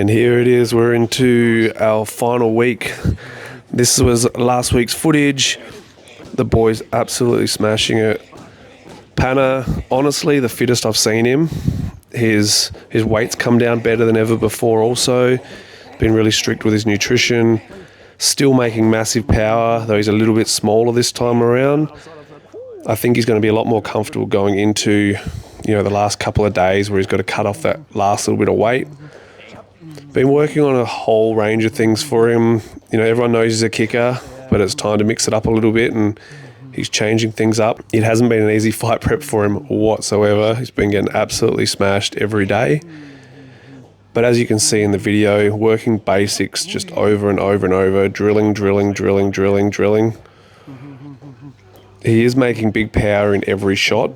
And here it is, we're into our final week. This was last week's footage. The boy's absolutely smashing it. Panna, honestly, the fittest I've seen him. His weight's come down better than ever before also. Been really strict with his nutrition. Still making massive power, though he's a little bit smaller this time around. I think he's going to be a lot more comfortable going into, the last couple of days where he's got to cut off that last little bit of weight. Been working on a whole range of things for him. Everyone knows he's a kicker, but it's time to mix it up a little bit, and he's changing things up. It hasn't been an easy fight prep for him whatsoever. He's been getting absolutely smashed every day. But as you can see in the video, working basics just over and over and over, drilling. He is making big power in every shot,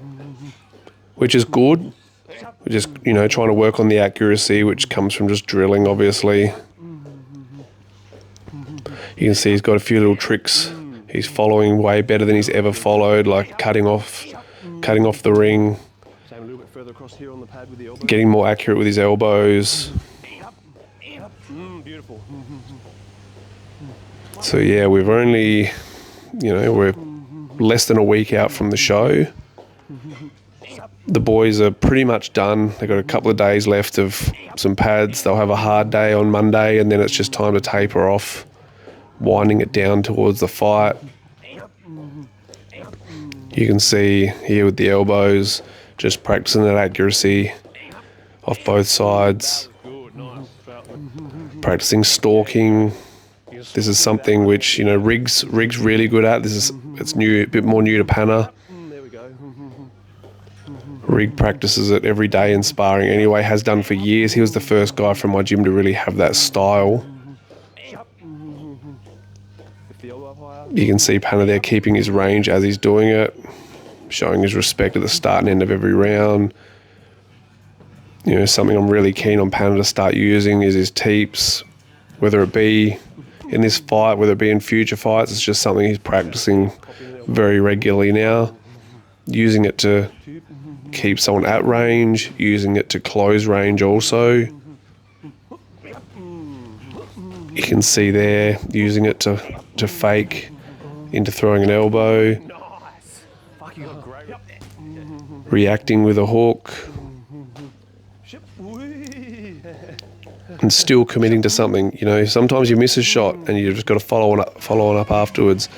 which is good. We're just, trying to work on the accuracy, which comes from just drilling, obviously. You can see he's got a few little tricks. He's following way better than he's ever followed, like cutting off the ring, getting more accurate with his elbows. So yeah, we've only, we're less than a week out from the show. The boys are pretty much done. They've got a couple of days left of some pads. They'll have a hard day on Monday, and then it's just time to taper off, winding it down towards the fight. You can see here with the elbows, just practicing that accuracy off both sides. Practicing stalking. This is something which, Rig's really good at. It's new, a bit more new to Panna. Rig practices it every day in sparring anyway, has done for years. He was the first guy from my gym to really have that style. You can see Panna there keeping his range as he's doing it, showing his respect at the start and end of every round. Something I'm really keen on Panna to start using is his teeps, whether it be in this fight, whether it be in future fights. It's just something he's practicing very regularly now, using it to keep someone at range, using it to close range also. You can see there, using it to fake into throwing an elbow, reacting with a hook, and still committing to something. Sometimes you miss a shot and you've just got to follow on up afterwards.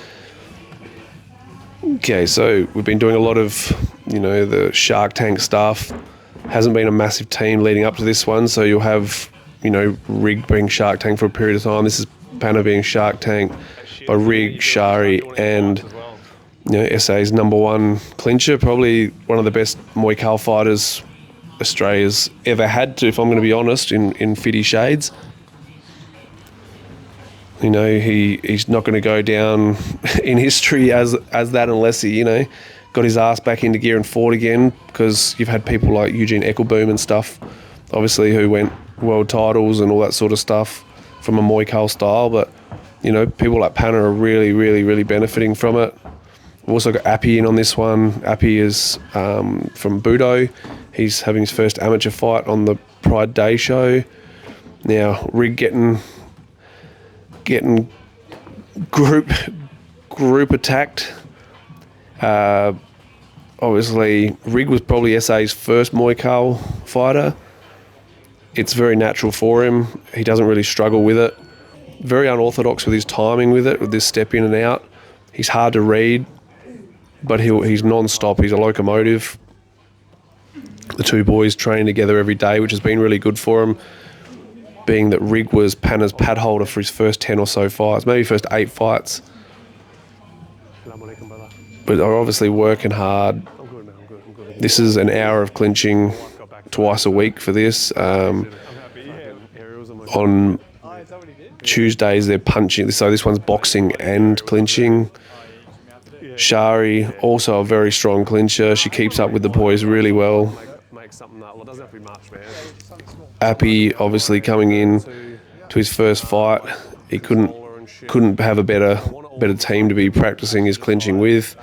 Okay, so we've been doing a lot of, the Shark Tank stuff. Hasn't been a massive team leading up to this one, so you'll have, Rig being Shark Tank for a period of time. This is Panna being Shark Tank by Rig, Shari, and, SA's #1 clincher, probably one of the best Muay Thai fighters Australia's ever had to, if I'm going to be honest, in 50 Shades. He's not going to go down in history as that unless he, got his ass back into gear and fought again, because you've had people like Eugene Eckelboom and stuff, obviously, who went world titles and all that sort of stuff from a Muay Thai style. But, people like Panna are really, really, really benefiting from it. We've also got Appy in on this one. Appy is from Budo. He's having his first amateur fight on the Pride Day show. Now, Rig getting group attacked. Obviously, Rig was probably SA's first Muay Thai fighter. It's very natural for him. He doesn't really struggle with it. Very unorthodox with his timing with it, with this step in and out. He's hard to read, but he's non-stop. He's a locomotive. The two boys train together every day, which has been really good for him, being that Rig was Panna's pad holder for his first 10 or so fights, maybe first 8 fights. But are obviously working hard. This is an hour of clinching twice a week for this. On Tuesdays they're punching, so this one's boxing and clinching. Shari, also a very strong clincher. She keeps up with the boys really well. Appy obviously coming in to his first fight. He couldn't have a better team to be practicing his clinching with.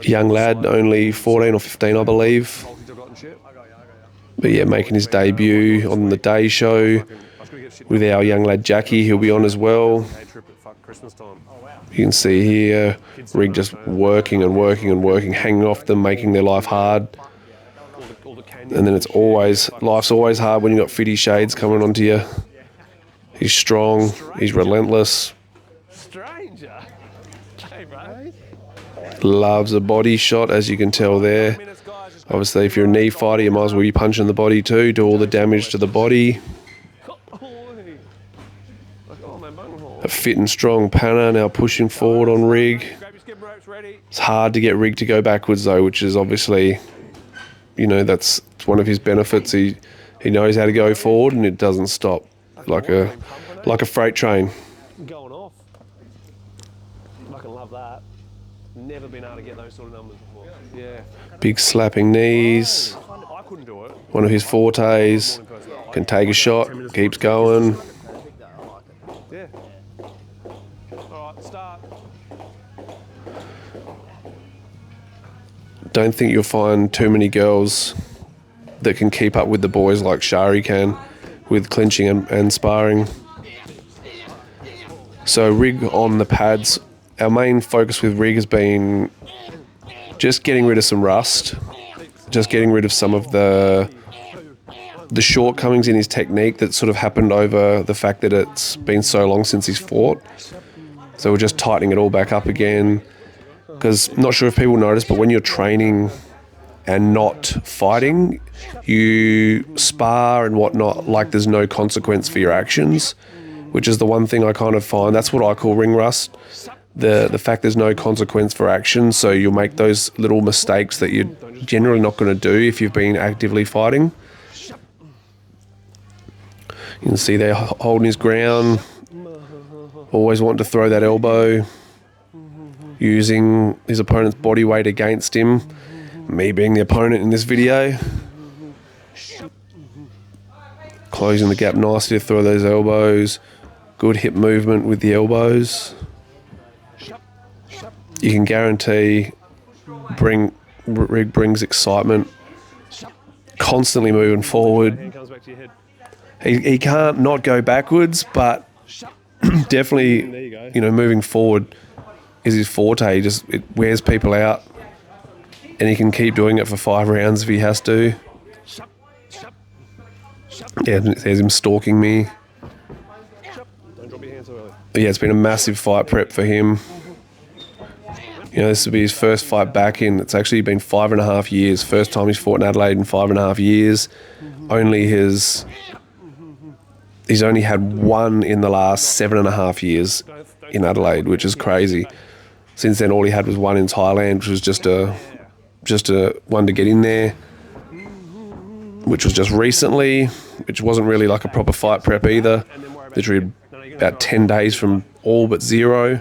Young lad, only 14 or 15 I believe. But yeah, making his debut on the day show with our young lad Jackie. He'll be on as well. You can see here, Rig just working and working and working, hanging off them, making their life hard. And then life's always hard when you've got Fitty Shades coming onto you. He's strong, he's relentless. Loves a body shot, as you can tell there. Obviously, if you're a knee fighter, you might as well be punching the body too, do all the damage to the body. A fit and strong Panna now pushing forward on Rig. It's hard to get Rig to go backwards though, which is obviously, that's one of his benefits. He knows how to go forward and it doesn't stop like a freight train. Going off. I can love that. Never been able to get those sort of numbers before. Yeah. Big slapping knees. I couldn't do it. One of his fortes. Can take a shot. Keeps going. Yeah. All right, start. Don't think you'll find too many girls that can keep up with the boys like Shari can with clinching and sparring. So Rig on the pads. Our main focus with Rig has been just getting rid of some rust, just getting rid of some of the shortcomings in his technique that sort of happened over the fact that it's been so long since he's fought. So we're just tightening it all back up again. Because I'm not sure if people notice, but when you're training and not fighting, you spar and whatnot like there's no consequence for your actions, which is the one thing I kind of find. That's what I call ring rust. The fact there's no consequence for action, so you'll make those little mistakes that you're generally not going to do if you've been actively fighting. You can see there holding his ground, always wanting to throw that elbow, using his opponent's body weight against him, me being the opponent in this video. Closing the gap nicely to throw those elbows, good hip movement with the elbows. You can guarantee Rig brings excitement, constantly moving forward. He can't not go backwards, but definitely, moving forward is his forte. It wears people out, and he can keep doing it for 5 rounds if he has to. Yeah, there's him stalking me. But yeah, it's been a massive fight prep for him. This will be his first fight back in. It's actually been 5.5 years. First time he's fought in Adelaide in 5.5 years. He's only had one in the last 7.5 years in Adelaide, which is crazy. Since then, all he had was one in Thailand, which was just a one to get in there, which was just recently, which wasn't really like a proper fight prep either. Literally about 10 days from all but zero.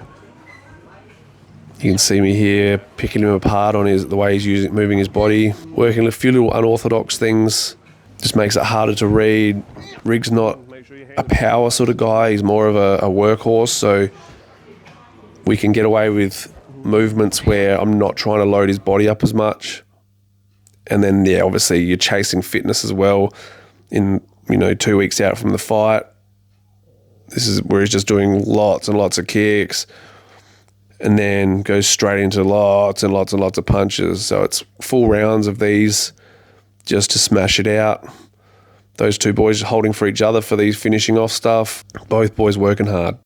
You can see me here picking him apart on the way he's moving his body, working a few little unorthodox things. Just makes it harder to read. Rig's not a power sort of guy. He's more of a workhorse, so we can get away with movements where I'm not trying to load his body up as much. And then, obviously you're chasing fitness as well. In 2 weeks out from the fight, this is where he's just doing lots and lots of kicks, and then goes straight into lots and lots and lots of punches. So it's full rounds of these just to smash it out. Those two boys holding for each other for these finishing off stuff. Both boys working hard.